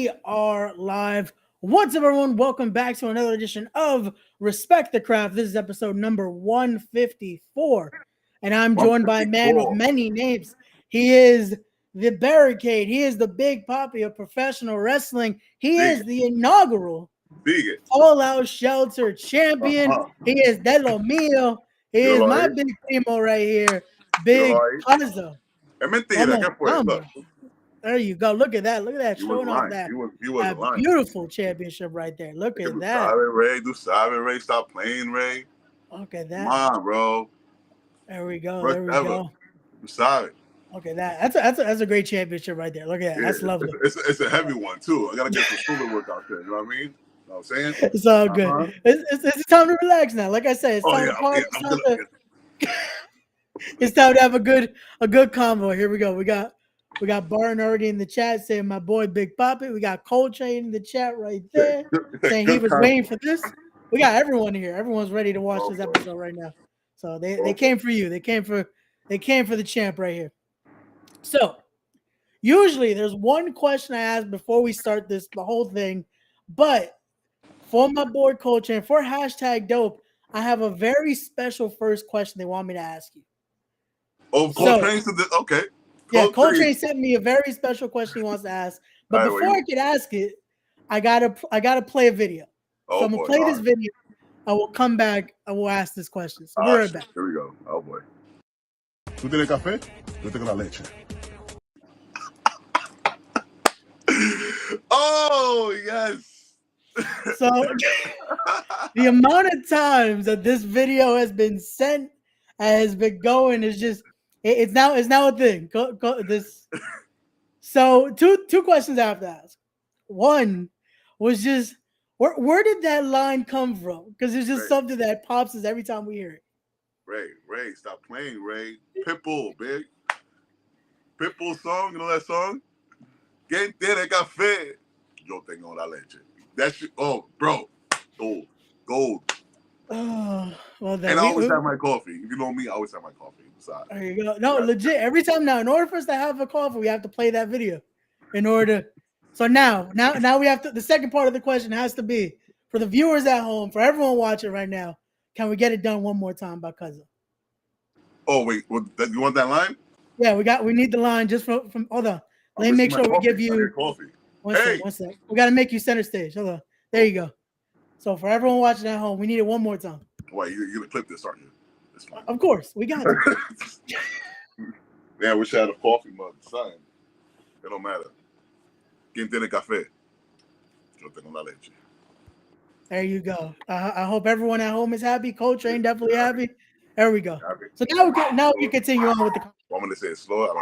We are live. What's up, everyone? Welcome back to another edition of Respect the Craft. This is episode number 154. And I'm joined by a man with many names. He is the Barricade. He is the Big Papi of professional wrestling. He is the inaugural All Out Shelter champion. He is De Lo Mio. He is my big primo right here, Big Cuzzo. There you go. Look at that. Look at that. Showing off that, that beautiful championship right there. Look at that. Ray. Stop playing, Ray. Look at that. Come on, bro. There we go. There we go. Sorry. Look at that. That's a great championship right there. Look at that. That's lovely. It's a heavy one, too. I got to get some shoulder work out there. You know what I mean? You know what I'm saying? It's all good. It's time to relax now. Like I said, it's time to have a good convo. Here we go. We got Barton already in the chat saying my boy Big Papi. We got Coltrane in the chat right there saying he was waiting for this. We got everyone here. Everyone's ready to watch this episode right now. So they came for you. They came for the champ right here. So usually there's one question I ask before we start the whole thing, but for my boy Coltrane, for hashtag dope, I have a very special first question they want me to ask you. Oh, Coltrane said this. Okay. Coltrane sent me a very special question he wants to ask. But before I could ask it, I gotta play a video. So I'm gonna play this video. I will come back. I will ask this question. So we're right back. Here we go. Oh boy. ¿Tú tienes café? Yo tengo la leche. Oh yes. So the amount of times that this video has been sent, has been going, is just. It's now a thing. So two questions I have to ask. One was just where did that line come from? Because it's just something that pops us every time we hear it. Ray, stop playing, Ray. Pitbull, big. Pitbull song, you know that song? ¿Quién tiene café? Yo tengo la leche. That shit. Oh, bro. Gold. Oh, well, then and I always have my coffee. If you know me, I always have my coffee. There you go. No, legit. Every time now, in order for us to have a coffee, we have to play that video. In order to, so now we have to. The second part of the question has to be for the viewers at home, for everyone watching right now. Can we get it done one more time by Cuzzo? Oh wait, you want that line? Yeah, we need the line just from. Hold on. Let me make sure we give you coffee. One sec. We got to make you center stage. Hold on. There you go. So for everyone watching at home, we need it one more time. Wait, you're gonna clip this, aren't you? Of course, we got it. Yeah, I wish I had a coffee mug. Son, it don't matter. ¿Quién tiene café? Yo tengo la leche. There you go. I hope everyone at home is happy. Coltrane definitely happy. There we go. Happy. So now we continue on with the. I'm gonna say it slow. I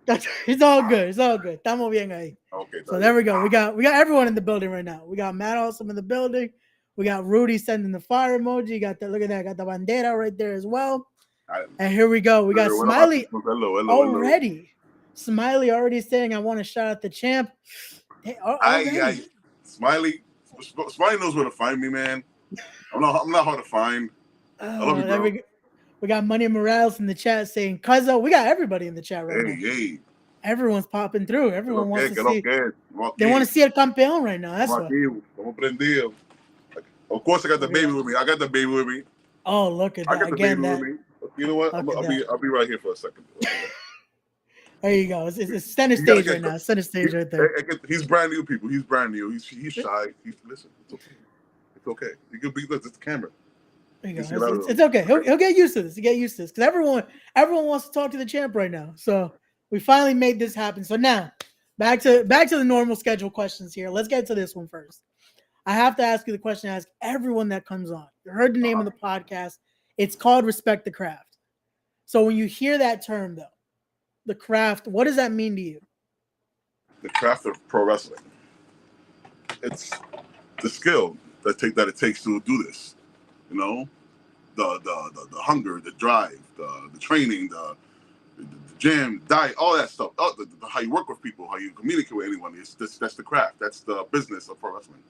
don't know. It's all good. It's all good. Estamos bien ahí. Okay. So there we go. We got everyone in the building right now. We got Matt Awesome in the building. We got Rudy sending the fire emoji. Got that. Look at that. Got the bandera right there as well. And here we go. We got Smiley already. Smiley already saying, "I want to shout out the champ." Smiley knows where to find me, man. I'm not hard to find. I love you, bro. We got Money Morales in the chat saying, "Cuzzo." We got everybody in the chat right now. Hey. Everyone's popping through. Everyone wants to see. They want to see El Campeón right now. That's what. Of course, I got the baby with me. Oh, look at that. I got the baby with me. You know what? I'll be right here for a second. There you go. It's center stage right now. Center stage right there. He's brand new, people. He's brand new. He's shy. Listen, it's okay. It's okay. You can be. It's the camera. There you go. It's okay. He'll get used to this. Because everyone wants to talk to the champ right now. So we finally made this happen. So now back to the normal schedule questions here. Let's get to this one first. I have to ask you the question I ask everyone that comes on. You heard the name of the podcast. It's called Respect the Craft. So when you hear that term, though, the craft, what does that mean to you? The craft of pro wrestling. It's the skill that it takes to do this. You know, the hunger, the drive, the training, the gym, diet, all that stuff. How you work with people, how you communicate with anyone. That's the craft. That's the business of pro wrestling.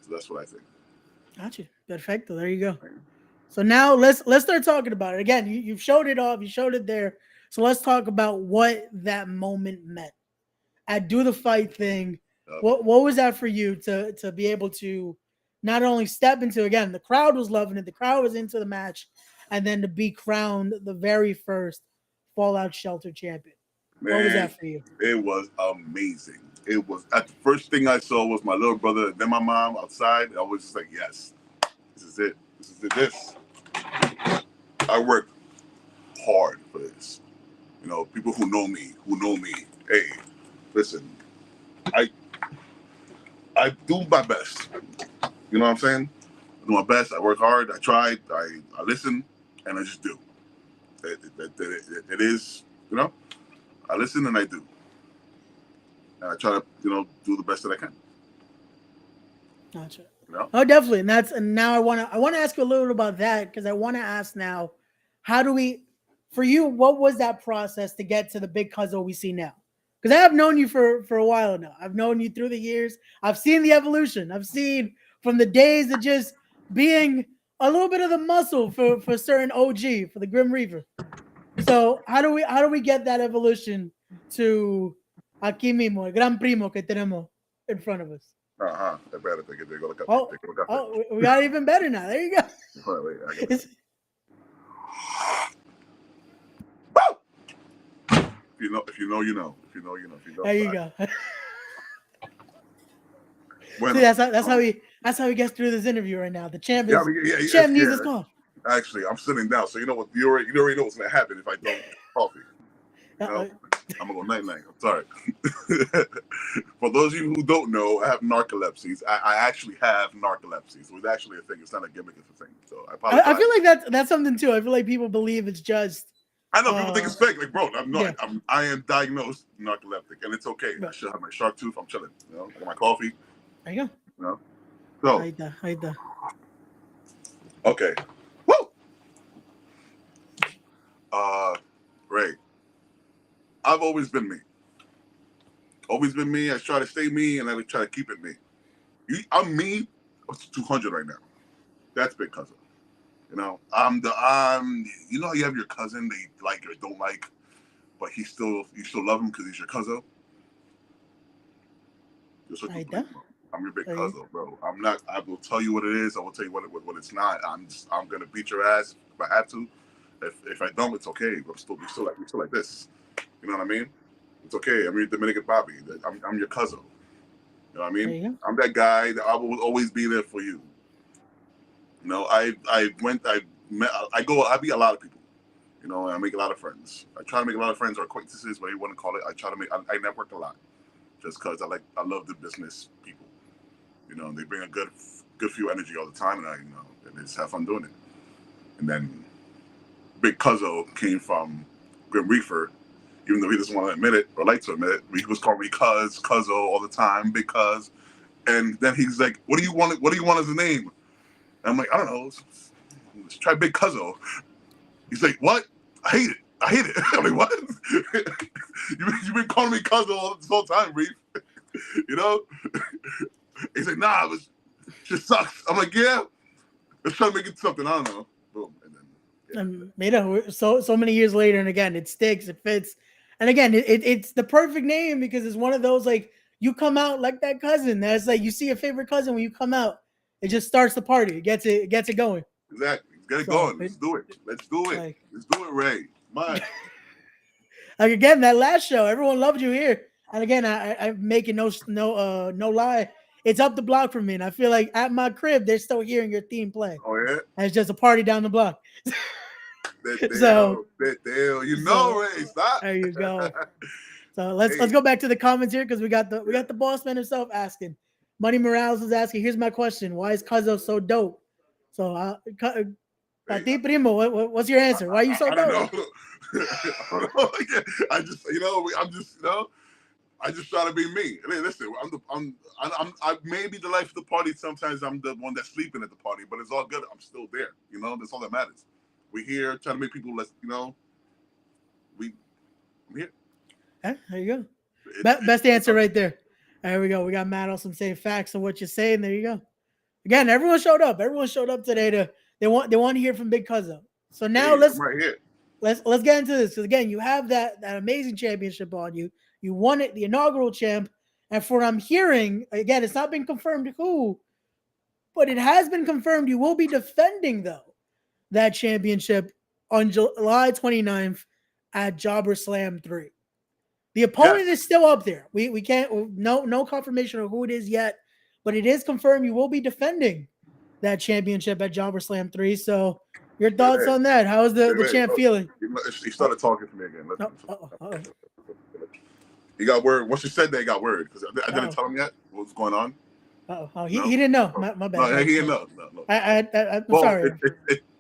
So that's what I think. Got you. Perfecto. There you go. So now let's start talking about it. Again, you've showed it off. You showed it there. So let's talk about what that moment meant. At Do the Fight thing, What was that for you to be able to not only step into, again, the crowd was loving it, the crowd was into the match, and then to be crowned the very first Fallout Shelter champion? Man, What was that for you? it was amazing. It was at the first thing I saw was my little brother, then my mom outside. I was just like, yes, this is it. This is it. This. I worked hard for this. You know, people who know me. Hey, listen, I do my best. You know what I'm saying? I do my best. I work hard. I try. I listen, and I just do. It is, you know. I listen and I do. And I try to, do the best that I can. Gotcha. You know? Oh, definitely. And now I want to ask you a little bit about that, because I want to ask now, how do we, for you, what was that process to get to the big Cuzzo we see now? Because I have known you for a while now. I've known you through the years. I've seen the evolution. I've seen from the days of just being a little bit of the muscle for certain OG, for the Grim Reaper. So how do we get that evolution to aquí mismo, el gran primo que tenemos in front of us? Oh, we got even better now. There you go. Wait, if you know, you know. If you know, you know. If you don't, there you go. Bueno. See, that's how he gets through this interview right now. The champ needs his coffee. Actually, I'm sitting down, so you know what? You already know what's gonna happen if I don't get coffee. You know? I'm gonna go night. I'm sorry. For those of you who don't know, I have narcolepsy. I actually have narcolepsy, so it's actually a thing. It's not a gimmick; it's a thing. So I apologize. I feel like that's something too. I feel like people believe it's just. I know people think it's fake. Like, bro, I'm not. Yeah. I am diagnosed narcoleptic, and it's okay. Right. I should have my shark tooth. I'm chilling. You know, I got my coffee. There you go. You know. So. Right there. Okay. Woo. Ray. I've always been me. Always been me. I try to stay me, and I try to keep it me. I'm me. What's 200 right now? That's big cousin. You know, you know how you have your cousin they like or don't like, but you still love him because he's your cousin. I'm your big cousin, bro. I'm not. I will tell you what it is. I will tell you what it's not. I'm gonna beat your ass if I have to. If I don't, it's okay. But we're still like this. You know what I mean? It's okay. I'm your Dominican Bobby. I'm your cousin. You know what I mean? I'm that guy that I will always be there for you. You know, I meet a lot of people. You know, I make a lot of friends. I try to make a lot of friends or acquaintances, whatever you want to call it. I network a lot, just because I love the business people. You know, they bring a good few energy all the time, and I just have fun doing it. And then Big Cuzzo came from Grim Reaper, even though he doesn't want to admit it or like to admit it. He was calling me Cuzzo all the time, Big Cuz. And then he's like, "What do you want? What do you want as a name?" And I'm like, "I don't know. Let's try Big Cuzzo." He's like, "What? I hate it." I'm like, "What? You've been calling me Cuzzo this whole time, Reef." You know? He's like, "Nah, it just sucks." I'm like, "Yeah, let's try to make it something." I don't know. Boom. And then so many years later, and again, it sticks, it fits, and again, it's the perfect name because it's one of those like you come out like that cousin. That's like you see your favorite cousin when you come out. It just starts the party. It gets it going. Exactly. Get it going. Let's do it. Let's do it. Like, let's do it, Ray. Mine. Like again, that last show, everyone loved you here. And again, I'm making no lie. It's up the block from me, and I feel like at my crib they're still hearing your theme play. Oh yeah. And it's just a party down the block. Ray, stop. There you go. So let's go back to the comments here because we got the boss man himself asking. Money Morales is asking. Here's my question: why is Cuzzo so dope? So, Primo, what's your answer? Why are you so dope? I just try to be me. I mean, listen, I may be the life of the party. Sometimes I'm the one that's sleeping at the party, but it's all good. I'm still there. You know, that's all that matters. We're here trying to make people less. You know, I'm here. There you go. Best answer right there. There we go. We got Matt Olson saying facts on what you're saying. There you go. Again, everyone showed up. Everyone showed up today they want to hear from Big Cuzzo. So now let's get into this because again, you have that amazing championship on you. You won it, the inaugural champ, And for what I'm hearing, again, it's not been confirmed who, but it has been confirmed you will be defending, though, that championship on July 29th at Jobber Slam 3. The opponent is still up there. We can't, no confirmation of who it is yet, but it is confirmed you will be defending that championship at Jobber Slam 3. So your thoughts on that? How is the champ feeling? He started talking to me again. He got word. Once you said that, he got word because I didn't tell him yet what was going on. He didn't know. My bad. No, he didn't know. No. I'm sorry.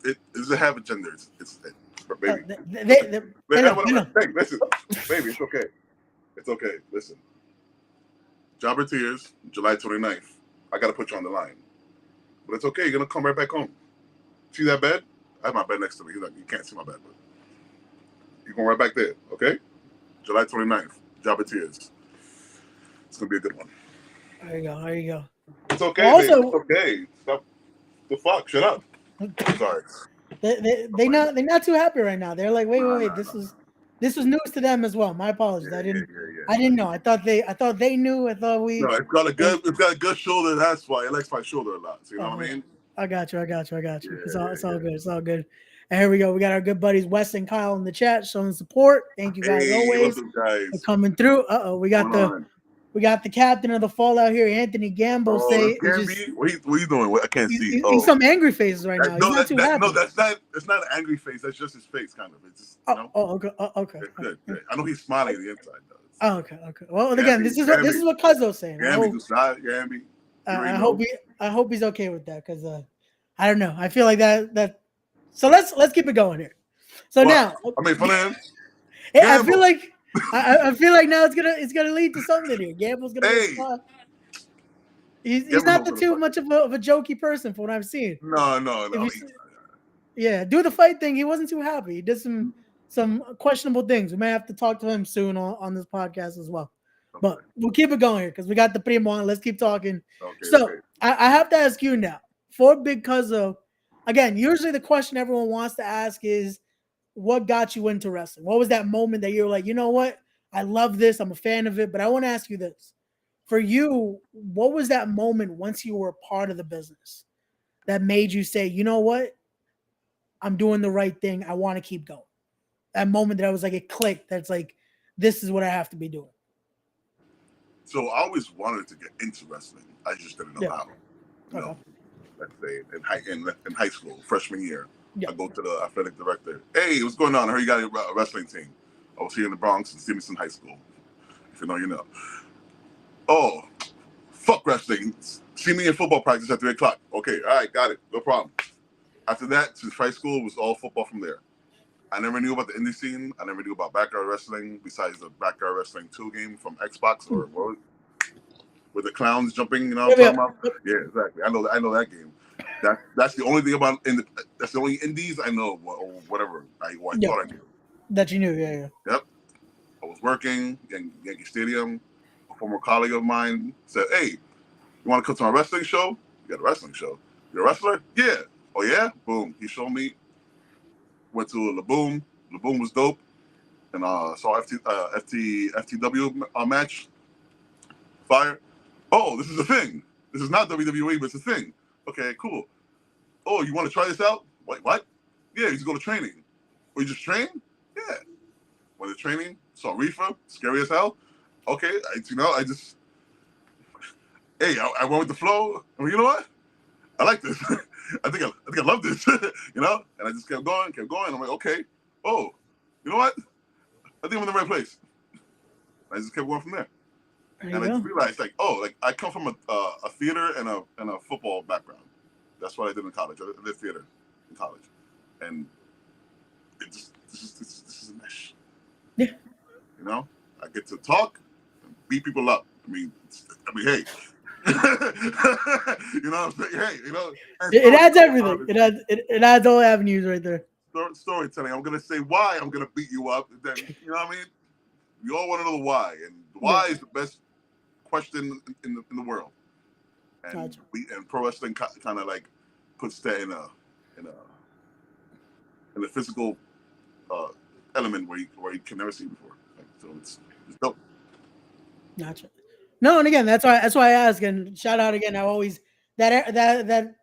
It doesn't have a gender. It's baby. Listen, baby, it's okay. It's okay. Listen. Jobber Tears, July 29th. I got to put you on the line. But it's okay. You're going to come right back home. See that bed? I have my bed next to me. You can't see my bed, but you're going right back there, okay? July 29th, Jobber Tears. It's going to be a good one. There you go. It's okay, also, baby. It's okay. Stop the fuck. Shut up. Sorry. They're not too happy right now. They're like, wait. This was news to them as well. My apologies. I didn't know. I thought they knew. I thought we. No, it's got a good shoulder. That's why it likes my shoulder a lot. So you know what I mean? I got you. It's all good. It's all good. And here we go. We got our good buddies Wes and Kyle in the chat showing support. Thank you guys always for coming through. We got the captain of the Fallout here, Anthony Gamble. What are you doing? I can't see. He's some angry faces right now. He's not too happy. No, that's not. It's not an angry face. That's just his face, kind of. It's just. Okay. Good. I know he's smiling at the inside, though. Okay. Well, again, this is what Cuzzo's saying. Gamby. I hope he's okay with that because I don't know. I feel like that. So let's keep it going here. So now, I mean, for him, I feel like now it's gonna lead to something here. Gamble's gonna. Hey. He's not too much of a jokey person for what I've seen. No. Do the fight thing. He wasn't too happy. He did some questionable things. We may have to talk to him soon on this podcast as well. Okay. But we'll keep it going here because we got the primo on. Let's keep talking. Okay. I have to ask you now for Big Cuzzo. Again, usually the question everyone wants to ask is, what got you into wrestling? What was that moment that you were like, you know what? I love this. I'm a fan of it. But I want to ask you this. For you, what was that moment once you were a part of the business that made you say, you know what? I'm doing the right thing. I want to keep going. That moment that I was like, it clicked. That's like, this is what I have to be doing. So I always wanted to get into wrestling. I just didn't know how. You know, let's say in high school, freshman year, I go to the athletic director. Hey, what's going on? I heard you got a wrestling team. I was here in the Bronx in Stevenson High School. If you know, you know. Oh, fuck wrestling. See me in football practice at 3 o'clock. Okay, all right, got it. No problem. After that, since high school, it was all football from there. I never knew about the indie scene. I never knew about backyard wrestling besides the backyard wrestling 2 game from Xbox or what, with the clowns jumping, you know what I'm talking about? Yeah, exactly. I know that game. That's the only thing about that's the only indies I know or whatever I thought I knew. That you knew, yeah. Yep. I was working in Yankee Stadium. A former colleague of mine said, "Hey, you want to come to my wrestling show? You got a wrestling show? You're a wrestler? Yeah. Oh yeah? Boom. He showed me. Went to Laboom. Laboom was dope. And saw FTW match. Fire. Oh, this is a thing. This is not WWE, but it's a thing. Okay, cool. Oh, you want to try this out? Wait, what? Yeah, you just go to training. Or you just train? Yeah. Went to training. Saw Reefer. Scary as hell. Okay, I just. Hey, I went with the flow. I mean, you know what? I like this. I think I love this. You know? And I just kept going. I'm like, okay. Oh, you know what? I think I'm in the right place. I just kept going from there. And I just realized, I come from a theater and a football background. That's what I did in college. I did theater in college, and this is a mesh. Yeah. You know, I get to talk, and beat people up. I mean, hey. You know what I'm saying? Hey, you know. It adds everything. It adds all avenues right there. Storytelling. I'm gonna say why I'm gonna beat you up. Then you know what I mean. You all want to know the why, and the why is the best question in the world. And and pro wrestling kind of like puts that in a physical element where you can never see before. So it's dope. Gotcha. No, and again, that's why I ask. And shout out again. I always that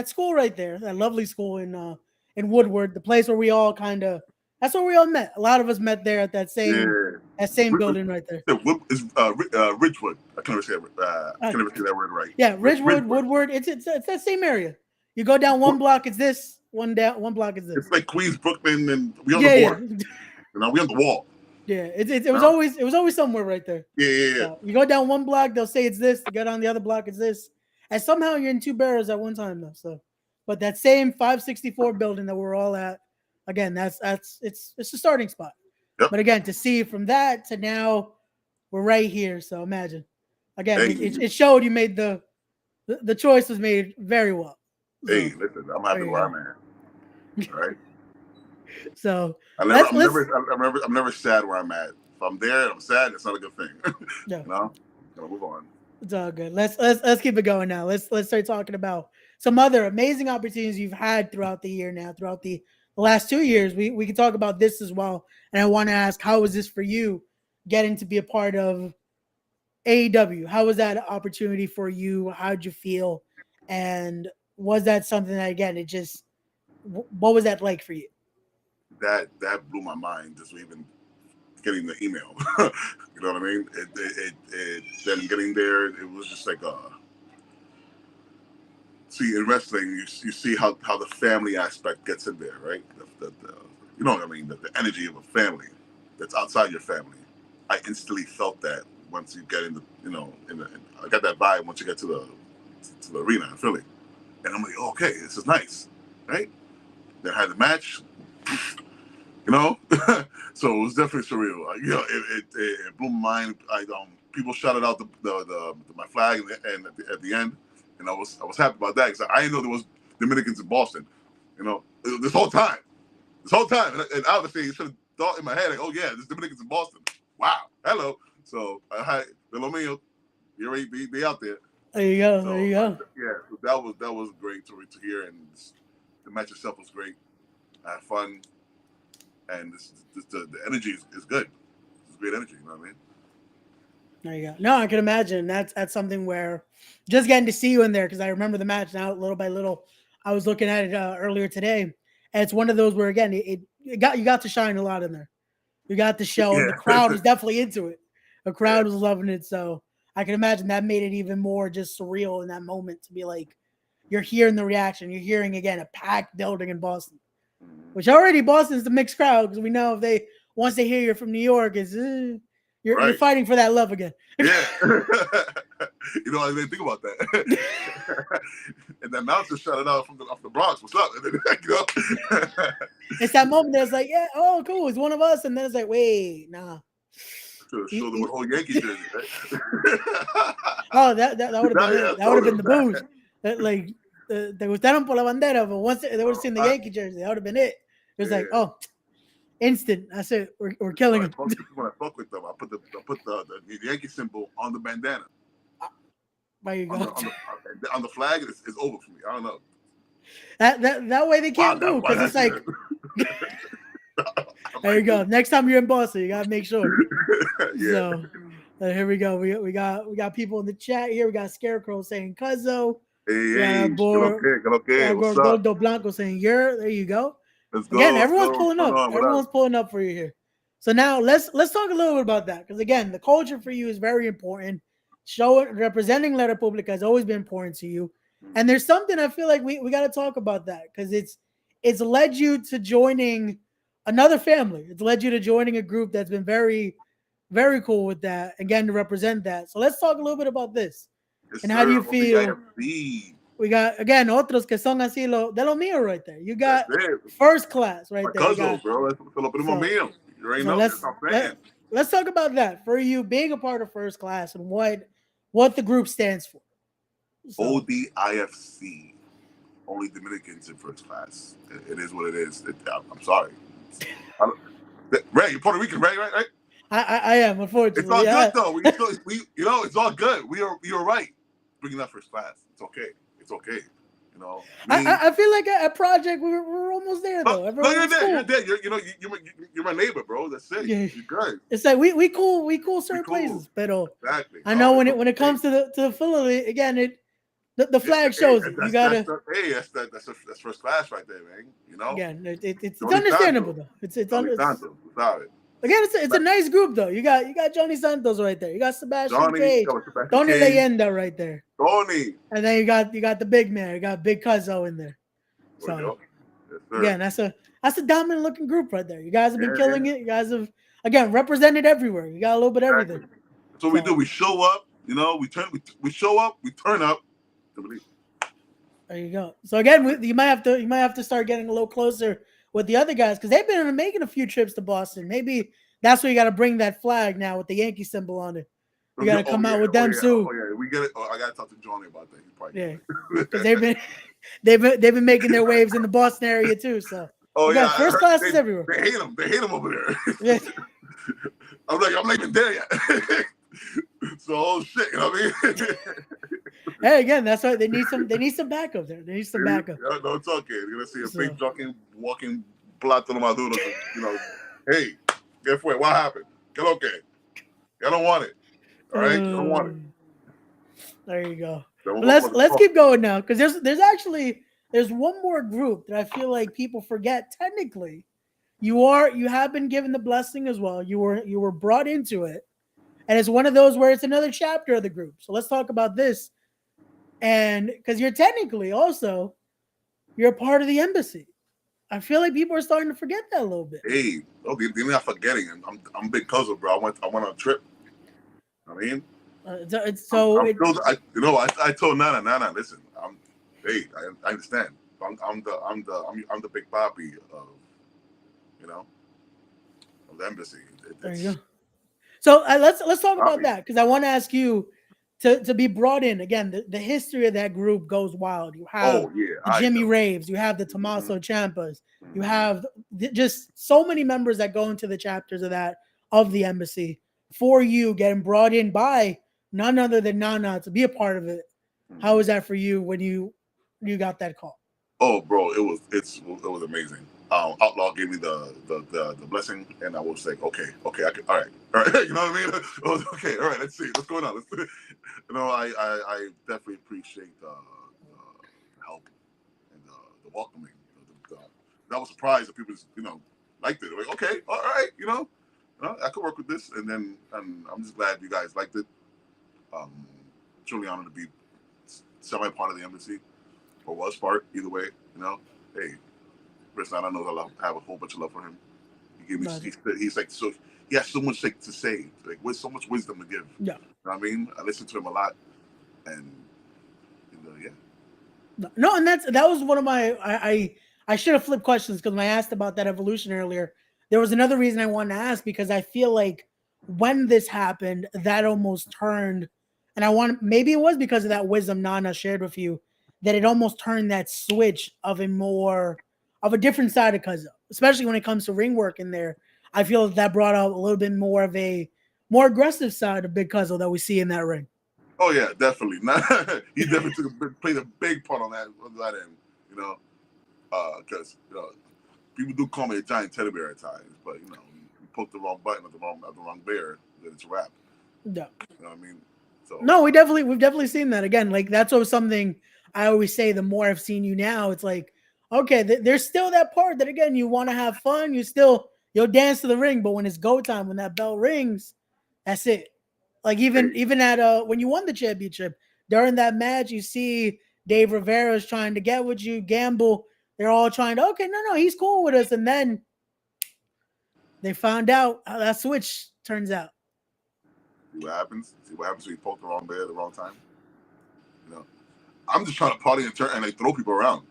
school right there, that lovely school in Woodward, the place where we all kind of that's where we all met. A lot of us met there at Yeah. that same building right there. It's Ridgewood. I can never say I Uh, can never say that word right. yeah, Ridgewood, Ridgewood. Woodward. It's that same area. You go down one block, it's this. One block is this. It's like Queens, Brooklyn, and we on the Yeah, border. You know, we on the wall. yeah. It was always somewhere right there. Yeah. So you go down one block, they'll say it's this. You go down the other block, it's this. And somehow you're in two barrels at one time though. So, but that same 564 building that we're all at, again, it's a starting spot. Yep. But again, to see from that to now, we're right here. So imagine, again, Hey. it showed you made the choice was made very well. So, Hey, listen, I'm happy where I'm at. All right. So I'm never sad where I'm at. If I'm there and I'm sad, it's not a good thing. Yeah. No, gotta move on. It's all good. Let's keep it going now. Let's start talking about some other amazing opportunities you've had throughout the year now, throughout the last 2 years. We can talk about this as well. And I want to ask, how was this for you getting to be a part of AEW? How was that opportunity for you? How'd you feel? And was that something that, again, what was that like for you? That blew my mind, just even getting the email. You know what I mean? It then getting there, it was just like see, in wrestling, you see how the family aspect gets in there, right? The you know what I mean? The energy of a family that's outside your family. I instantly felt that once you get in the, you know, I got that vibe once you get to the arena in Philly, and I'm like, oh, okay, this is nice, right? Then I had the match, you know, so it was definitely surreal. You know, it blew my mind. People shouted out my flag and at the end, and I was happy about that because I didn't know there was Dominicans in Boston, you know, this whole time, and obviously you should have thought in my head like, oh yeah, there's Dominicans in Boston. Wow, hello. So hi, Lo mío, you already be out there. There you go. So, there you go. Yeah, so that was great to hear, and the match itself was great. I had fun, and the energy is good. It's great energy. You know what I mean? There you go. No, I can imagine. That's something where just getting to see you in there, because I remember the match now little by little. I was looking at it earlier today, and it's one of those where again you got to shine a lot in there. You got to show, and the crowd was definitely into it. The crowd was loving it, so I can imagine that made it even more just surreal in that moment to be like, you're hearing the reaction. You're hearing again a packed building in Boston, which already Boston's the mixed crowd because we know if once they hear you're from New York, you're fighting for that love again. Yeah. You know, I didn't think about that. And that announcer shouted out off the Bronx. What's up? And then, you know? It's that moment that's like, yeah, oh, cool, it's one of us. And then it's like, wait, nah. Should have showed them with whole Yankee jersey, right? Oh, that would have been that would have been the booze. Like, they gustaron por la bandera, but once they would have seen the Yankee jersey, that would have been it. It was like, oh, instant. That's it. We're killing him. When I fuck with them, I put the Yankee symbol on the bandana. There you go. On the flag, it's over for me. I don't know. That way they can't do because it's like. There you go. Next time you're in Boston, you gotta make sure. Yeah. So here we go. We got people in the chat here. We got Scarecrow saying Cuzzo. Hey, Gordo Blanco saying there you go. Let's go. Again, everyone's pulling up. Everyone's pulling up for you here. So now let's talk a little bit about that. Because again, the culture for you is very important. Representing La República has always been important to you. And there's something I feel like we got to talk about that because it's led you to joining another family. It's led you to joining a group that's been very, very cool with that. Again, to represent that. So let's talk a little bit about this. Yes, and how do you feel? We got, again, otros que son así de lo mío right there. You got first class right there. Cuzzo, bro. Let's fill up in my meal. You already know. Let's talk about that. For you being a part of first class and what the group stands for. So, ODIFC. Only Dominicans in first class. It is what it is. I'm sorry. Ray, you're Puerto Rican, Ray, right? I am, unfortunately. It's all good though. We you know, it's all good. We are right. Bringing that first class. It's okay. You You know, I feel like a project we're almost there though. No, you're there. Cool. You're there. You're my neighbor, bro. That's it. Yeah. You're good. It's like we cool certain places, but exactly. I know when it comes to the Philly again, the flag shows it. You gotta. That's first class right there, man. You know. Again, it's understandable though. It's again, it's a nice group though. You got Johnny Santos right there. You got Sebastian Cage, Tony Leyenda right there. Tony. And then you got the big man. You got Big Cuzzo in there. So again, that's a dominant looking group right there. You guys have been killing it. You guys have again represented everywhere. You got a little bit of everything. That's what we do. We show up. You know, we show up. We turn up. There you go. So again, you might have to start getting a little closer with the other guys because they've been making a few trips to Boston. Maybe that's where you got to bring that flag now with the Yankee symbol on it. You got to come out with them too. Oh yeah, we get it. I got to talk to Johnny about that. Because they've been making their waves in the Boston area too. So first class is everywhere. They hate them. They hate them over there. Yeah. I'm not even there yet. So shit, you know what I mean? Hey, again, that's why they need some backup there. They need some backup. No, it's okay. You're gonna see a big walking plato maduro. You know, hey, guess what? What happened? Get okay. I don't want it. All right, I don't want it. There you go. Let's keep going now because there's one more group that I feel like people forget. Technically, you have been given the blessing as well. You were brought into it, and it's one of those where it's another chapter of the group. So let's talk about this. And because you're technically also you're a part of the embassy. I feel like people are starting to forget that a little bit. Hey, they're not forgetting. I'm big Cuzzo, bro. I went on a trip. I mean, I told Nana, listen, I understand. I'm the big papi of the embassy. There you go. So let's talk about that because I want to ask you to be brought in again. The history of that group goes wild. You have the Jimmy Raves, you have the Tommaso Ciampas, you have just so many members that go into the chapters of the embassy. For you getting brought in by none other than Nana to be a part of it. How was that for you when you got that call? Oh, bro, it was amazing. Outlaw gave me the blessing, and I was like, okay, all right. You know what I mean? I was, okay, all right. Let's see what's going on. I definitely appreciate the help and the welcoming. I was surprised that people liked it. Like, okay, all right, I could work with this, and I'm just glad you guys liked it. Truly honored to be semi part of the embassy, or was part. Either way, hey, Chris, I know I have a whole bunch of love for him. He gave me. He's like so. He has so much to say, like with so much wisdom to give. Yeah, you know what I mean, I listen to him a lot, and yeah. No, and that was one of my. I should have flipped questions because when I asked about that evolution earlier, there was another reason I wanted to ask because I feel like when this happened, that almost turned, and maybe it was because of that wisdom Nana shared with you that it almost turned that switch of a different side of Cuzzo, especially when it comes to ring work in there. I feel that brought out a little bit more of a more aggressive side of Big Cuzzo that we see in that ring. Oh yeah, definitely. He definitely played a big part on that end, because people do call me a giant teddy bear at times, but you poke the wrong button at the wrong bear, then it's a wrap. Yeah. You know what I mean? So no, we've definitely seen that again. Like that's always something I always say. The more I've seen you now, it's like, okay, there's still that part that again you want to have fun. You'll dance to the ring, but when it's go time, when that bell rings, that's it. Like even at when you won the championship during that match, you see Dave Rivera's trying to get with you, Gamble. They're all trying to no, he's cool with us, and then they found out how that switch turns out. See what happens when you poke the wrong bear at the wrong time. I'm just trying to party and they throw people around.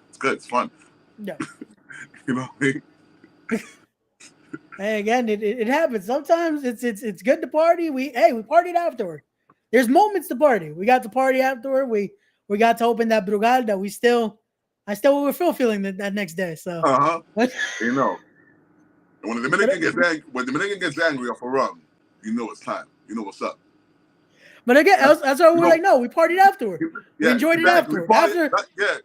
It's good, it's fun. Yeah. You know what I mean? Hey, again, it happens. Sometimes it's good to party. We partied afterward. There's moments to party. We got to party afterward. We got to open that Brugal that I still were feeling that next day. So and when the Dominican gets angry off a rum, it's time. You know what's up. But again, that's why we're like, no, we partied afterward. We enjoyed it afterward.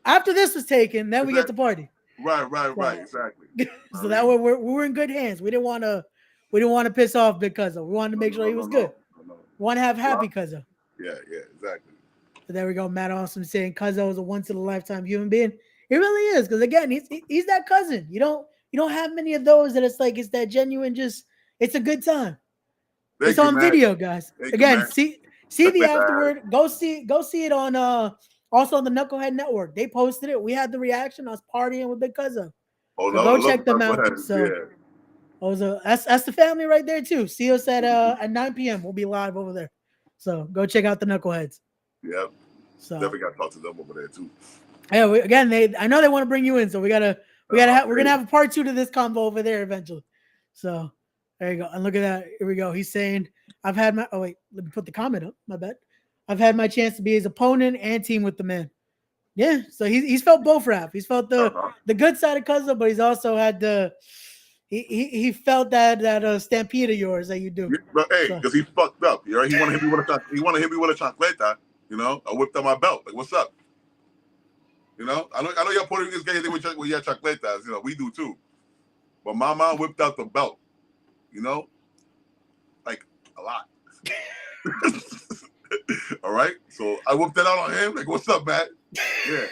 After this was taken, then we get to party. Right, exactly. So that way we were in good hands. We didn't want to piss off Big Cuzzo. We wanted to make sure he was good. We want to have happy Cuzzo. Yeah, exactly. So there we go. Matt Awesome saying Cuzzo is a once in a lifetime human being. He really is, because again, he's that cousin. You don't have many of those that it's that genuine, just it's a good time. It's on video, guys. Again, see the afterward. Go see it on also on the Knucklehead Network. They posted it. We had the reaction. I was partying with Big Cuzzo. Oh, so go check them out. So that's the family right there too. See us at 9 p.m. We'll be live over there. So go check out the Knuckleheads. Yep. So definitely got to talk to them over there too. Yeah, I know they want to bring you in, so we're gonna have a part 2 to this combo over there eventually. So there you go. And look at that. Here we go. He's saying, I've had my let me put the comment up. My bad. I've had my chance to be his opponent and team with the man. Yeah, so he's felt both rap. He's felt the good side of Cuzzo, but he's also had he felt that stampede of yours that you do. But hey, because he fucked up. You know, he wanted to hit me with a chancleta. You know, I whipped out my belt. Like, what's up? You know, I know y'all Puerto Ricans get anything with your chancletas. You know, we do too. But my mom whipped out the belt. You know, like a lot. All right, so I whipped that out on him. Like, what's up, Matt? Yeah.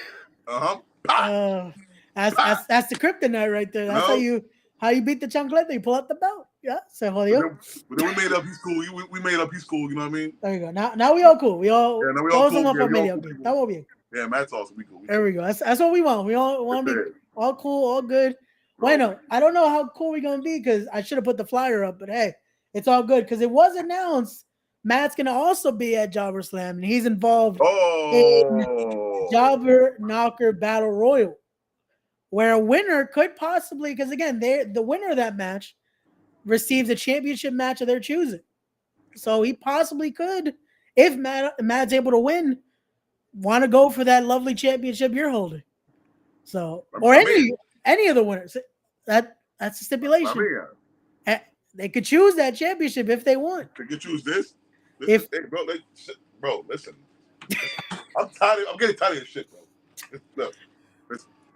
That's the kryptonite right there. That's how you beat the chancleta. You pull out the belt. Yeah. So but then we made up. He's cool. We made up. He's cool. You know what I mean? There you go. Now we all cool. We all now we all cool. That won't be. Yeah, Matt's awesome. We cool. There we go. That's what we want. We all want to be all cool, all good. Bueno, I don't know how cool we're gonna be because I should have put the flyer up, but hey, it's all good because it was announced Matt's gonna also be at Jobber Slam and he's involved in Jobber Knocker Battle Royal, where a winner could possibly, because again, the winner of that match receives a championship match of their choosing. So he possibly could, if Matt's able to win, want to go for that lovely championship you're holding. So, or any of the winners. That's the stipulation. They could choose that championship if they want. They could choose this. Hey, bro, listen. I'm getting tired of this shit, bro. Look,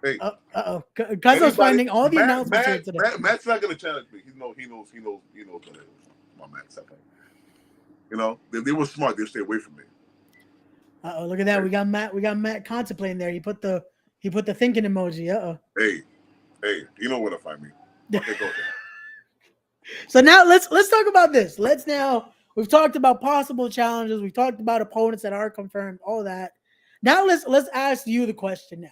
hey. Cuzzo's finding all the announcements here today. Matt's not gonna challenge me. He knows what it is. My Matt's okay. You know, they were smart. They'll stay away from me. Look at that. We got Matt contemplating there. He put the thinking emoji. Hey, you know where to find me. Okay, go there. So now let's talk about this. We've talked about possible challenges. We've talked about opponents that are confirmed, all that. Now let's ask you the question now.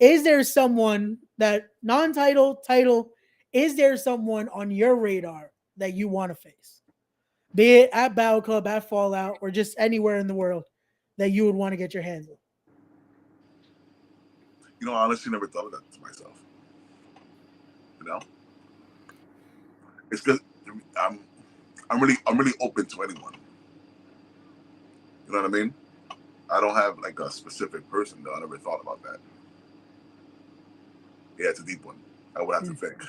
Is there someone that non-title, title, is there someone on your radar that you want to face? Be it at Battle Club, at Fallout, or just anywhere in the world that you would want to get your hands on? You know, I honestly never thought of that to myself. You know? It's because I'm really open to anyone. You know what I mean? I don't have like a specific person though. I never thought about that. Yeah, it's a deep one. I would have to think.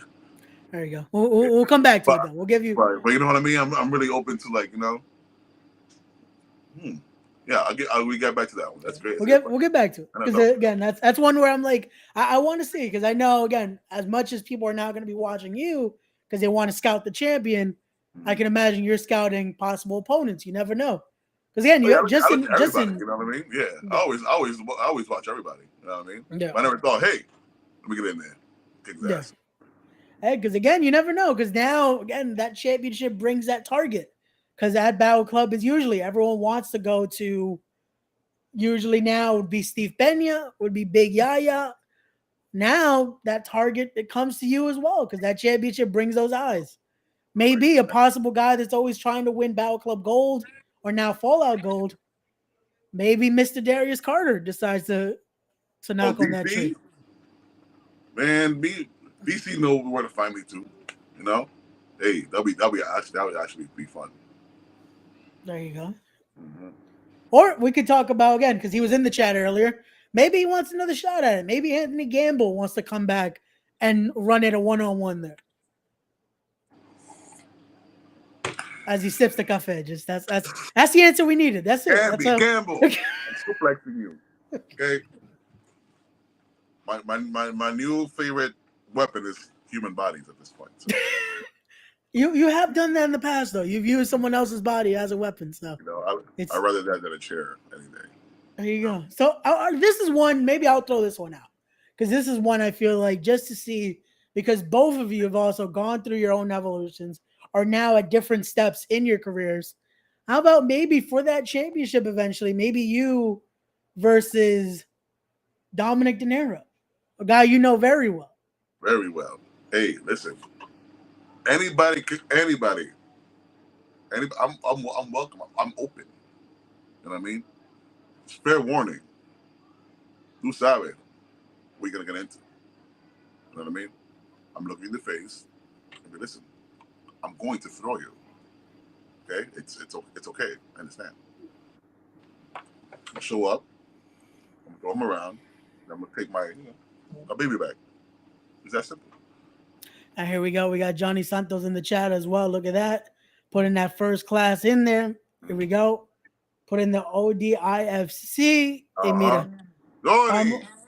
There you go. We'll come back to it though. We'll give you. Right, but you know what I mean. I'm really open to like, you know. Yeah, we get back to that one. That's great. We'll get back to it because again, that's one where I'm like, I want to see because I know again, as much as people are now going to be watching you because they want to scout the champion, I can imagine you're scouting possible opponents. You never know. Because again, you know what I mean? Yeah. I always watch everybody. You know what I mean? Yeah. But I never thought, hey, let me get in there. Kick his ass. Hey, because again, you never know. Because now, again, that championship brings that target. Because at Battle Club is usually everyone wants to go to. Usually now would be Steve Pena, would be Big Yaya. Now that target it comes to you as well because that championship brings those eyes. Maybe a possible guy that's always trying to win Battle Club Gold or now Fallout Gold. Maybe Mr. Darius Carter decides to knock on that tree. Man, BC know where to find me too. You know, hey, that would actually be fun. There you go. Mm-hmm. Or we could talk about again because he was in the chat earlier. Maybe he wants another shot at it. Maybe Anthony Gamble wants to come back and run it a one-on-one there. As he sips the cafe. Just that's the answer we needed. That's it. Gamble, That's gamble. I'm suplexing you. Okay. My new favorite weapon is human bodies at this point. So. You have done that in the past though. You've used someone else's body as a weapon. So I'd rather that than a chair any day. There you go. So this is one. Maybe I'll throw this one out because this is one I feel like just to see because both of you have also gone through your own evolutions, are now at different steps in your careers. How about maybe for that championship eventually, maybe you versus Dominic De Niro, a guy you know very well. Very well. Hey, listen. Anybody. I'm welcome. I'm open. You know what I mean? It's fair warning. Tú sabes what you're gonna get into. You know what I mean? I'm looking in the face. And listen, I'm going to throw you. Okay? It's okay. I understand. I'm gonna show up. I'm gonna throw him around. And I'm gonna take my baby back. It's that simple. And here we go. We got Johnny Santos in the chat as well. Look at that. Putting that first class in there. Here we go. Put in the ODIFC. Hey, mira.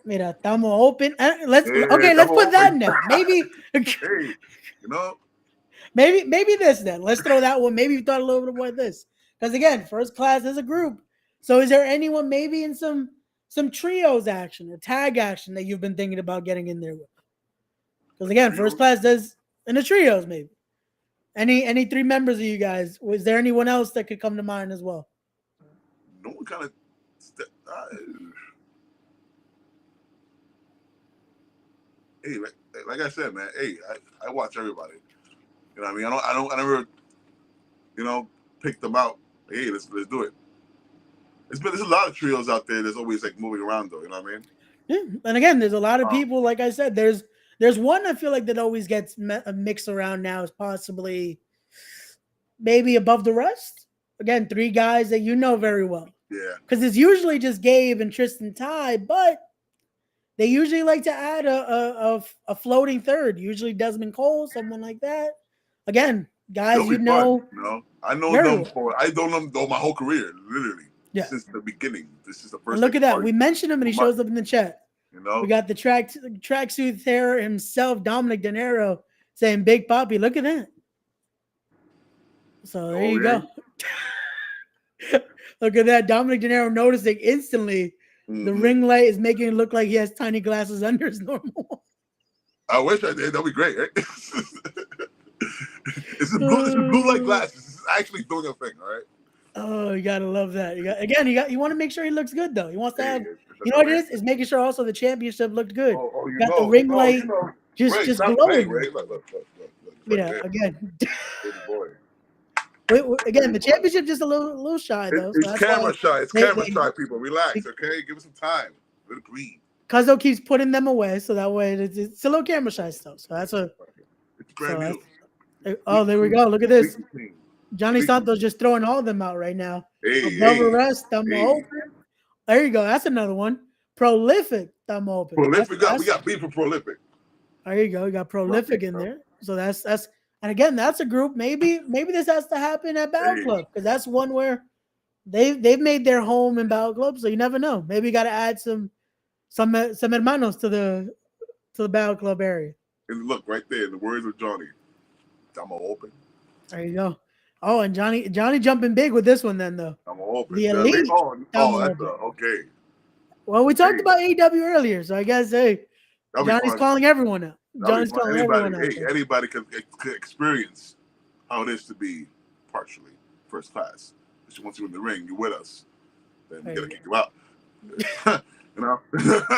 Mira, estamos open. Let's put that in there. Maybe. Hey, Maybe this then. Let's throw that one. Maybe you thought a little bit about this. Because again, first class is a group. So is there anyone maybe in some trios action or tag action that you've been thinking about getting in there with? Because again, first class does in the trios maybe. Any three members of you guys? Was there anyone else that could come to mind as well? No one kind of. Hey, like I said, man. Hey, I watch everybody. You know what I mean? I never, pick them out. Hey, let's do it. There's a lot of trios out there. There's always like moving around though. You know what I mean? Yeah, and again, there's a lot of people. Like I said, there's one I feel like that always gets mixed around now is possibly maybe above the rest. Again, three guys that you know very well. Yeah. Because it's usually just Gabe and Tristan Ty, but they usually like to add a floating third. Usually Desmond Cole, someone like that. Again, guys, I know them for. I know them my whole career, literally. Yeah. Since the beginning. This is the first. And look at that. We mentioned him and he shows up in the chat. We got the tracksuit terror himself, Dominic De Niro, saying Big Papi. Look at that. So there you go. Look at that. Dominic De Niro noticing instantly the ring light is making it look like he has tiny glasses under his normal. I wish I did. That'd be great, right? It's a blue light glasses. This is actually doing a thing, all right? Oh, you gotta love that. You want to make sure he looks good though. He wants to have, what it is? Is making sure also the championship looked good. Got the ring light just glowing. Right? Look, yeah, again. Again, the championship just a little shy though. It's camera shy. It's camera shy. People, relax, okay? Give it some time. Let it breathe. Cuzzo keeps putting them away, so that way it's a little camera shy stuff. So that's it's brand new. Oh, there we go. Look at this. Johnny Santos just throwing all of them out right now. Above arrest, thumb open. There you go. That's another one. Prolific, thumb open. Prolific. We got beef for Prolific. There you go. We got Prolific in there. So that's and again, that's a group. Maybe this has to happen at Battle Club because that's one where they've made their home in Battle Club. So you never know. Maybe you got to add some hermanos to the Battle Club area. And look right there, in the words of Johnny, I'm open. There you go. Oh, and Johnny jumping big with this one then though. I'm open. The elite. Okay. Well, we talked about AEW earlier, so I guess Johnny's calling everyone out. Johnny's calling everyone out. Hey, anybody could experience how it is to be partially first class. Just once you're in the ring, you're with us. Then we gotta kick you out. You know?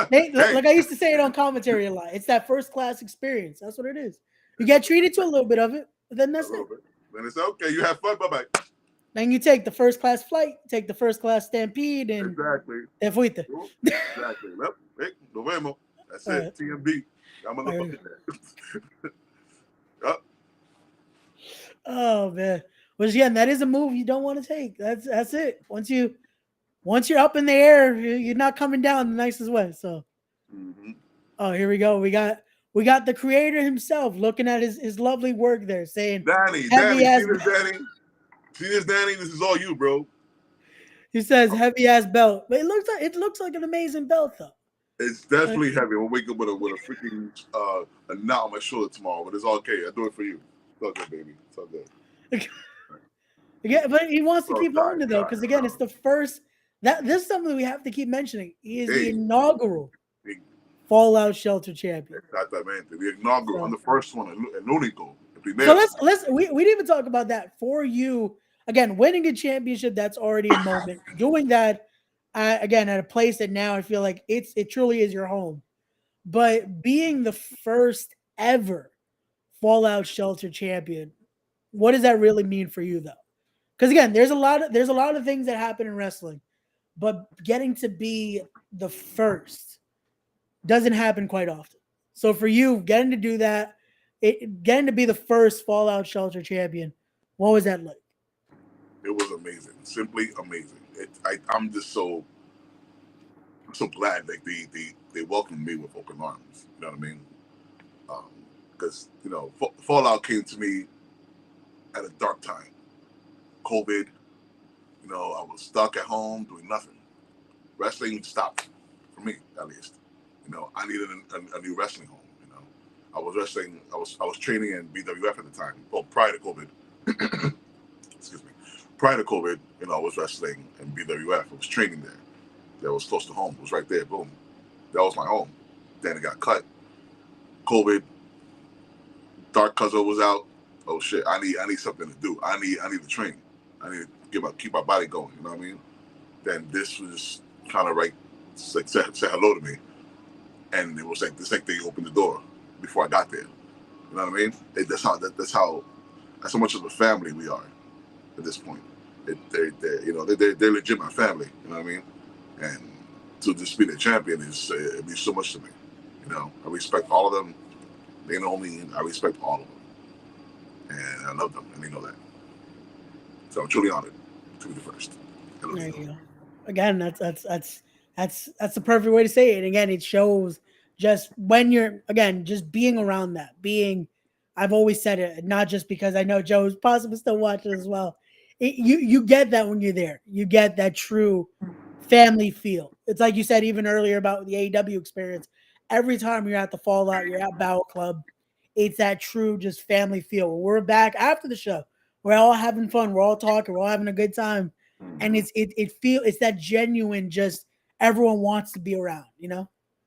Like I used to say it on commentary a lot. It's that first class experience. That's what it is. You get treated to a little bit of it, but then that's it. Then it's okay. You have fun. Bye-bye. Then you take the first class flight, take the first class stampede, and exactly. Te fuiste. Exactly. Well, hey, nos vemos. That's it. Right. TMB. I'm gonna look up at that. Oh man. Which again, that is a move you don't want to take. That's it. Once you're up in the air, you're not coming down the nicest way. So oh, here we go. We got the creator himself looking at his lovely work there, saying Danny. See this, Danny? This is all you, bro. He says heavy ass belt, but it looks like an amazing belt though. It's definitely heavy. I'll wake up with a freaking a knot on my shoulder tomorrow, but it's okay. I do it for you. It's all good, baby. It's all good. Yeah, but he wants to keep holding it though, because again, it's the first. This is something we have to keep mentioning. He is the inaugural Fallout Shelter champion. Exactamente. The inaugural. I'm the first one. El único. So we didn't even talk about that for you. Again, winning a championship, that's already a moment. Doing that again at a place that now I feel like it truly is your home. But being the first ever Fallout Shelter champion, what does that really mean for you though? Because again, there's a lot of things that happen in wrestling, but getting to be the first doesn't happen quite often. So for you, getting to do that, getting to be the first Fallout Shelter champion, what was that like? It was amazing, simply amazing. I'm just so glad that they welcomed me with open arms. You know what I mean? Because Fallout came to me at a dark time. COVID, I was stuck at home doing nothing. Wrestling stopped for me, at least. I needed a new wrestling home. I was wrestling. I was training in BWF at the time. Well, prior to COVID. Excuse me. Prior to COVID, I was wrestling in BWF. I was training there. That was close to home. It was right there. Boom. That was my home. Then it got cut. COVID. Dark Cuzzo was out. Oh shit! I need something to do. I need to train. I need to keep my body going. You know what I mean? Then this was kind of like say hello to me, and it was like they opened the door before I got there. You know what I mean? That's how much of a family we are at this point. They're legit my family. You know what I mean? And to just be the champion it means so much to me. I respect all of them. They know me, and I respect all of them. And I love them, and they know that. So I'm truly honored to be the first. There you go. Again, that's the perfect way to say it. And again, it shows just when you're just being around that. I've always said it, not just because I know Joe's possibly still watching as well. You get that when you're there. You get that true family feel. It's like you said even earlier about the AEW experience. Every time you're at the Fallout, you're at Battle Club, it's that true just family feel. When we're back after the show, we're all having fun, we're all talking, we're all having a good time, and it's that genuine, just everyone wants to be around.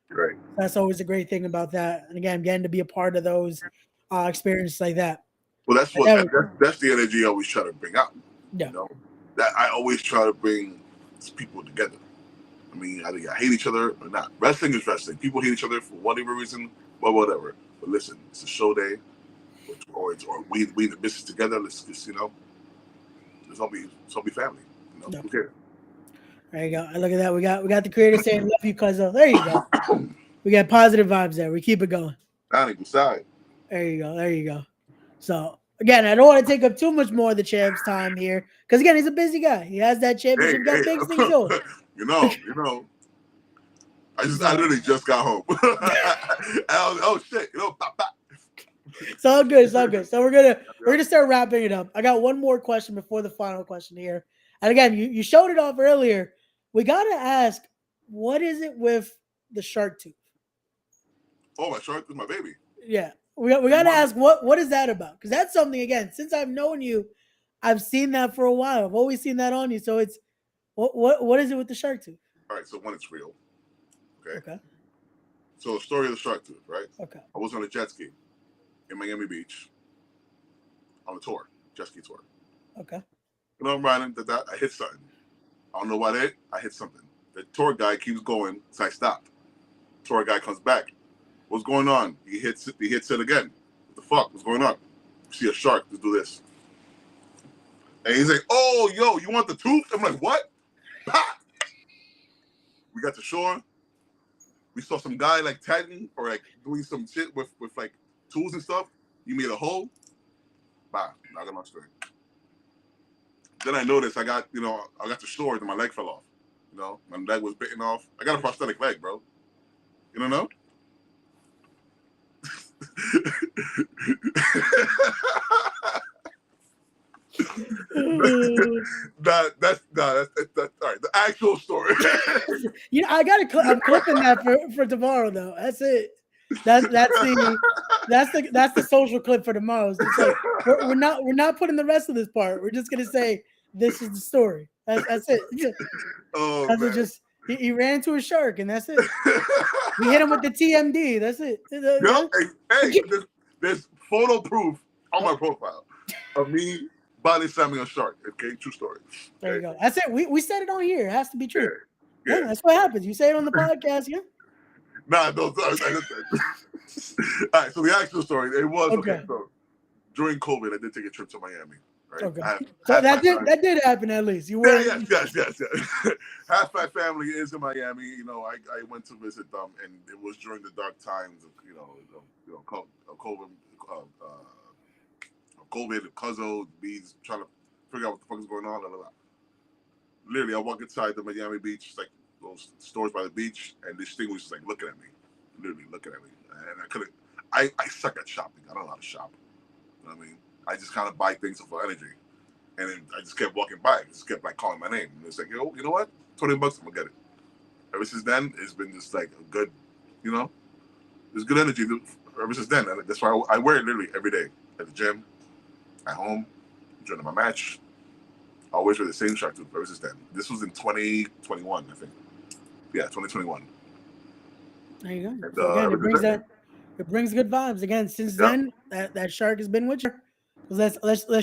Right. That's always a great thing about that. And again, getting to be a part of those experiences like that. Well, that's the energy I always try to bring out. Yeah. That I always try to bring people together. I mean, either you hate each other or not. Wrestling is wrestling. People hate each other for whatever reason, well, whatever. But listen, it's a show day, or we in the business together. Let's just let's all be family. Yeah. Who cares? There you go. Look at that. We got the creator saying "Love you, Cuzzo." There you go. We got positive vibes there. We keep it going. There you go. There you go. So again, I don't want to take up too much more of the champ's time here, because again, he's a busy guy. He has that championship, got big things going. I literally just got home. Oh shit! Pop. It's all good. It's all good. So we're gonna start wrapping it up. I got one more question before the final question here. And again, you showed it off earlier. We gotta ask, what is it with the shark tooth? Oh, my shark tooth, my baby. Yeah, we gotta ask what is that about? Because that's something, again, since I've known you, I've seen that for a while. I've always seen that on you. So it's what is it with the shark tooth? All right, so one, it's real. Okay. So the story of the shark tooth, right? Okay. I was on a jet ski in Miami Beach on a tour, jet ski tour. Okay. I'm riding, I hit something. I don't know what I hit something. The tour guy keeps going, so I stopped. Tour guy comes back. What's going on? He hits it again. What the fuck? What's going on? See a shark, let's do this. And he's like, oh, yo, you want the tooth? I'm like, what? Pop! We got to shore. We saw some guy like tagging or like doing some shit with like tools and stuff. He made a hole. Bah, knock him on straight. Then I noticed I got to shore and my leg fell off. My leg was bitten off. I got a prosthetic leg, bro. You don't know? That's all right. The actual story. I I'm clipping that for tomorrow though. That's it. That's the social clip for tomorrow. It's just like we're not putting the rest of this part. We're just gonna say this is the story. That's it. Oh that's man. Just he ran into a shark and that's it. We hit him with the TMD. That's it. Hey, there's photo proof on my profile of me body slamming a shark. Okay, true story. Okay? There you go. That's it. We said it on here. It has to be true. Yeah. That's what happens. You say it on the podcast, yeah. Nah, no. All right. So the actual story, it was okay. So during COVID, I did take a trip to Miami. Right? Okay. So that did happen at least. You were. Yes. Half my family is in Miami. You know, I went to visit them, and it was during the dark times of COVID, Cuzzo, bees trying to figure out what the fuck is going on. Blah, blah, blah. Literally, I walk inside the Miami beach, like those stores by the beach, and this thing was just like looking at me, literally looking at me, and I couldn't. I suck at shopping. I don't know how to shop. You know what I mean? I just kind of buy things for energy. And then I just kept walking by. It just kept like calling my name. And it's like, you know what? $20, I'm gonna get it. Ever since then, it's been just like a good, there's good energy ever since then. And that's why I wear it literally every day at the gym, at home, during my match. I always wear the same shark tooth ever since then. This was in 2021, I think. Yeah, 2021. There you go. So again, it brings good vibes. Again, since then, that shark has been with you. Let's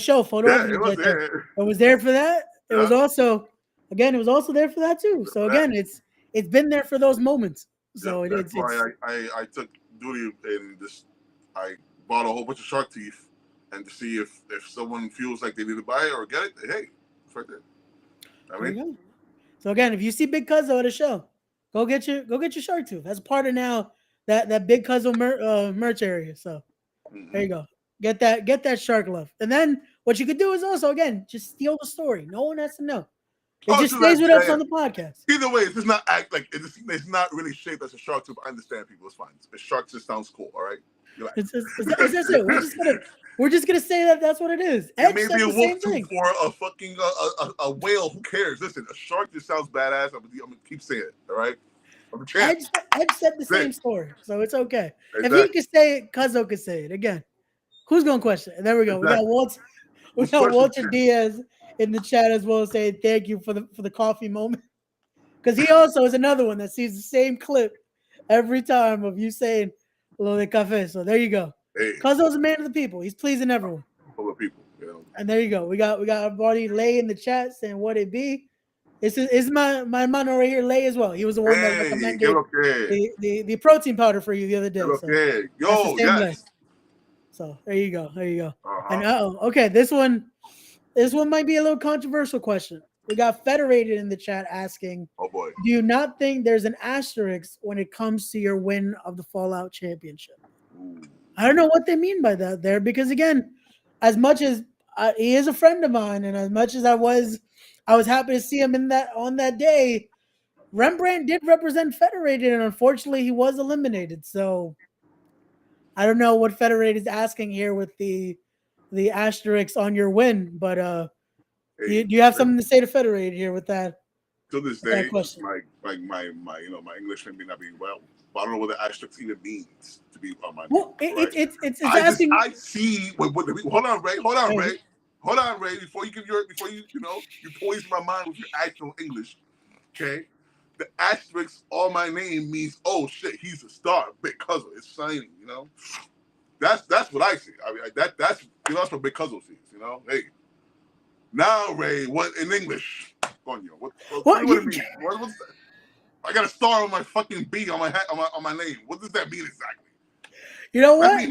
show a photo. Yeah, it was there. It was there for that. It was also there for that too. So again, it's been there for those moments. So that's why I took duty in this. I bought a whole bunch of shark teeth, and to see if someone feels like they need to buy it or get it, hey, it's right there. There you go. So again, if you see Big Cuzzo at a show, go get your shark tooth. That's part of now that Big Cuzzo merch area. So there you go. Get that shark love. And then what you could do is also, again, just steal the story. No one has to know. It just stays with us on the podcast. Either way, it's not it's not really shaped as a shark tooth. I understand people. It's fine. A shark just sounds cool. All right. It's it. We're just gonna say that's what it is. It may be a wolf tooth or a fucking a whale. Who cares? Listen, a shark just sounds badass. I'm gonna keep saying it. All right. I'm a champ. I've said the same story, so it's okay. Exactly. If he could say it, Cuzzo could say it again. Who's gonna question it? There we go. Exactly. We got Walter Diaz in the chat as well, saying thank you for the coffee moment, because he also is another one that sees the same clip every time of you saying "lo de café." So there you go. Hey. Cuzzo's a man of the people. He's pleasing everyone. Full of people, And there you go. We got our buddy Lay in the chat saying what it be. This is my mano right here, Lay as well. He was the one that recommended the protein powder for you the other day. So yes. So there you go. And okay, this one might be a little controversial question. We got Federated in the chat asking, oh boy, do you not think there's an asterisk when it comes to your win of the Fallout Championship? Ooh. I don't know what they mean by that there, because again, as much as he is a friend of mine, and as much as I was happy to see him on that day, Rembrandt did represent Federated, and unfortunately he was eliminated. So I don't know what Federated is asking here with the asterisks on your win, but do you have something to say to Federated here with that? To this day, my English may not be well, but I don't know what the asterisk even means to be on my. Well, it's asking. I see. Hold on, Ray. Before you you poison my mind with your actual English. Okay, the asterisk on my name means, oh shit, he's a star Big Cuzzo. It's shining. That's what I see. I mean, that's what Big Cuzzo sees. Hey. Now, Ray, what in English? What do it mean? What's that? I got a star on my fucking B on my hat on my name. What does that mean exactly? You know what?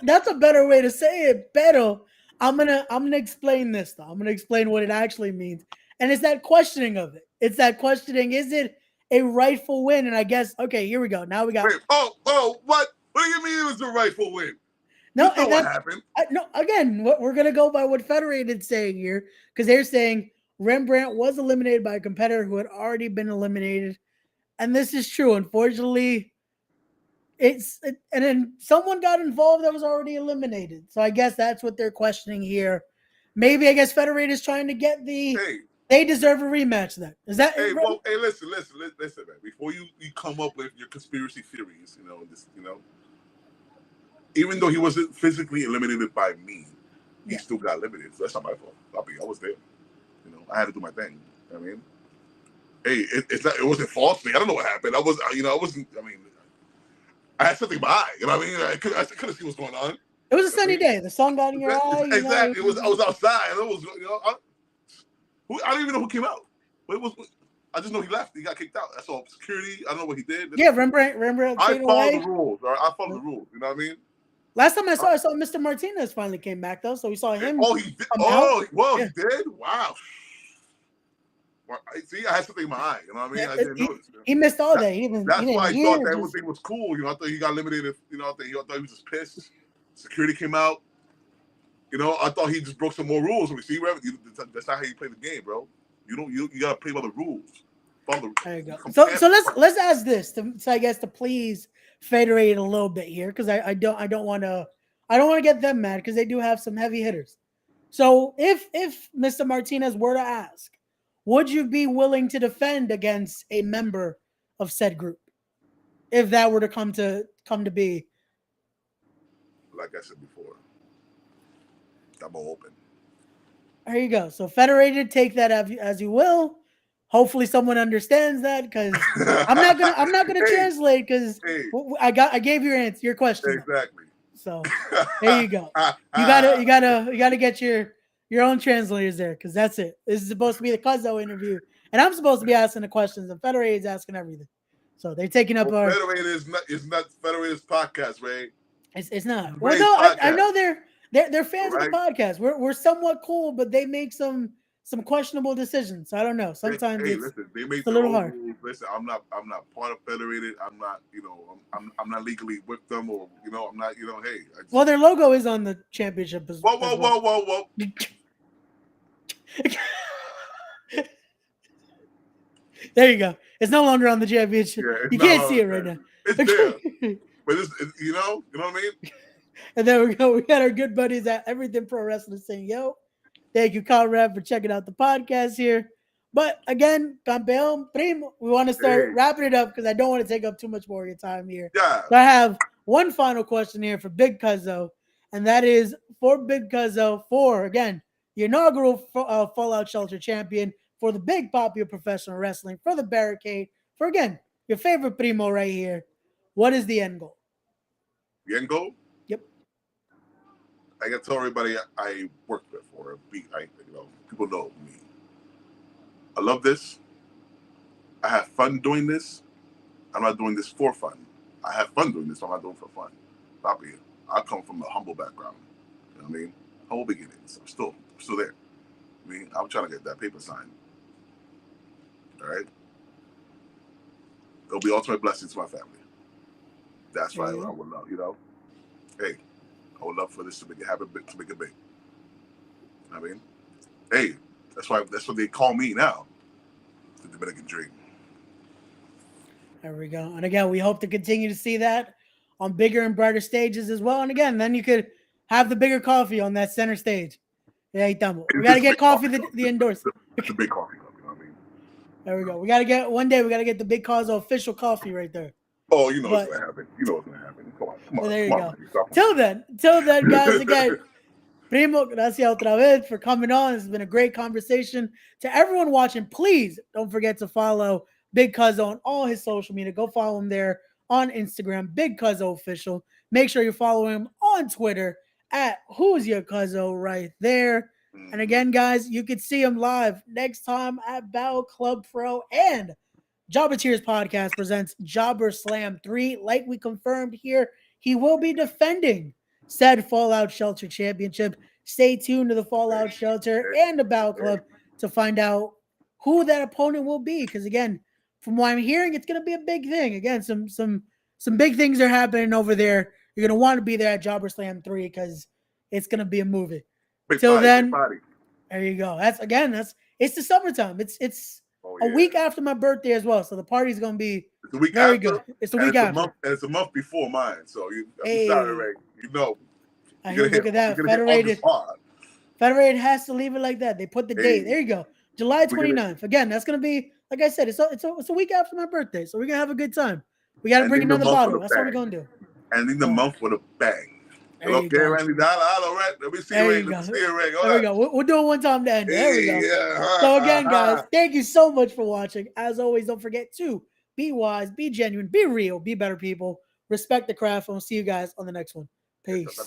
That's a better way to say it. Pero I'm gonna explain this though. I'm gonna explain what it actually means, and it's that questioning of it. It's that questioning. Is it a rightful win? And I guess here we go. Now we got. Wait, what? What do you mean it was a rightful win? No, what happened? No, again, we're gonna go by what Federated's saying here, because they're saying Rembrandt was eliminated by a competitor who had already been eliminated, and this is true. Unfortunately, and then someone got involved that was already eliminated. So I guess that's what they're questioning here. maybe I guess Federated is trying to get the. They deserve a rematch. Then is that? Hey, listen, man. Before you come up with your conspiracy theories, even though he wasn't physically eliminated by me, he still got eliminated. So that's not my fault. I was there. I had to do my thing. I mean, hey, it's not. It wasn't false. I don't know what happened. I wasn't. I mean, I had something in my eye. You know what I mean? I couldn't see what's going on. It was a sunny day. The sun got in your eye. Exactly. I was outside. And it was. I don't even know who came out. I just know he left. He got kicked out. That's all. Security. I don't know what he did. Yeah, remember. I follow the rules. All right? I follow the rules. You know what I mean? Last time I saw Mr. Martinez finally came back though, so we saw him. Oh, he did. Oh, well, he did. Wow. See, I had something in my eye. You know what I mean? I didn't notice. He missed all day. That's why I thought that everything was cool. I thought he got eliminated. I thought he was just pissed. Security came out. I thought he just broke some more rules. See, that's not how you play the game, bro. You gotta play by the rules. There you go. So let's ask this I guess to please Federated a little bit here, because I don't want to get them mad, because they do have some heavy hitters. So if Mr. Martinez were to ask, would you be willing to defend against a member of said group if that were to come to be? Like I said before, I'm open. There you go. So Federated, take that as you will. Hopefully someone understands that, because I'm not gonna translate, because I gave your question. Exactly. So there you go. You gotta get your own translators there, because that's it. This is supposed to be the Cuzzo interview, and I'm supposed to be asking the questions, and Federated's asking everything. So they're taking up our. Federated is not Federated's podcast, Ray. It's not. Well, no, I know they're fans of the podcast. We're somewhat cool, but they make some questionable decisions. I don't know. Sometimes they make a little hard. Rules. Listen, I'm not part of Federated. I'm not, I'm not legally with them, or I'm not, hey. Well, their logo is on the championship as well. Whoa. There you go. It's no longer on the championship. Yeah, you can't see it right now. It's there. But it's, you know what I mean? And there we go. We got our good buddies at Everything Pro Wrestling saying, yo, thank you, Conrad, for checking out the podcast here. But again, Campeón Primo, we want to start wrapping it up, because I don't want to take up too much more of your time here. Yeah. So I have one final question here for Big Cuzzo, and that is for Big Cuzzo for, again, the inaugural Fallout Shelter champion for the Big Papi of Professional Wrestling, for the Barricade, for, again, your favorite Primo right here. What is the end goal? The end goal? Yep. I got to tell everybody I worked with, or people know me. I love this. I have fun doing this. I'm not doing this for fun. I have fun doing this. I'm not doing it for fun. Papi, I come from a humble background. You know what I mean? Humble beginnings. I'm still there. I mean, I'm trying to get that paper signed. All right? It'll be ultimate blessings to my family. That's right. I would love, hey, I would love for this to make it happen, to make it big. I mean, hey, that's what they call me now, the Dominican Dream. There we go. And again, we hope to continue to see that on bigger and brighter stages as well. And again, then you could have the bigger coffee on that center stage. Yeah, we got to get coffee, the endorsement. It's a big coffee cup, you know what I mean? There we go. We got to get the Big Cuzzo official coffee right there. Oh, what's going to happen. What's going to happen. Come on. There you go. Till then, guys, again, Primo, gracias otra vez for coming on. This has been a great conversation. To everyone watching, please don't forget to follow Big Cuzzo on all his social media. Go follow him there on Instagram, Big Cuzzo Official. Make sure you follow him on Twitter at Who's Your Cuzzo right there. And again, guys, you can see him live next time at Battle Club Pro, and Jobber Tears Podcast presents Jobber Slam 3. Like we confirmed here, he will be defending said Fallout Shelter Championship. Stay tuned to the Fallout Shelter and the Battle Club to find out who that opponent will be. Because again, from what I'm hearing, it's going to be a big thing. Again, some big things are happening over there. You're going to want to be there at Jobber Slam 3, because it's going to be a movie. Till then, there you go. It's the summertime. It's a week after my birthday as well, so the party's gonna be very good. It's the week after. It's a month before mine, so I'm sorry, Ray. Look at that. Federated has to leave it like that. They put the date. There you go. July 29th. Again, that's going to be, like I said, it's a week after my birthday. So we're going to have a good time. We got to bring another bottle. That's what we're going to do. Ending the month with a bang. Okay, Randy? All right. Let me see your ring. Let me see your ring. There we go. We'll do it one time to end. There we go. So again, guys, thank you so much for watching. As always, don't forget to be wise, be genuine, be real, be better people. Respect the craft. And we'll see you guys on the next one. Peace.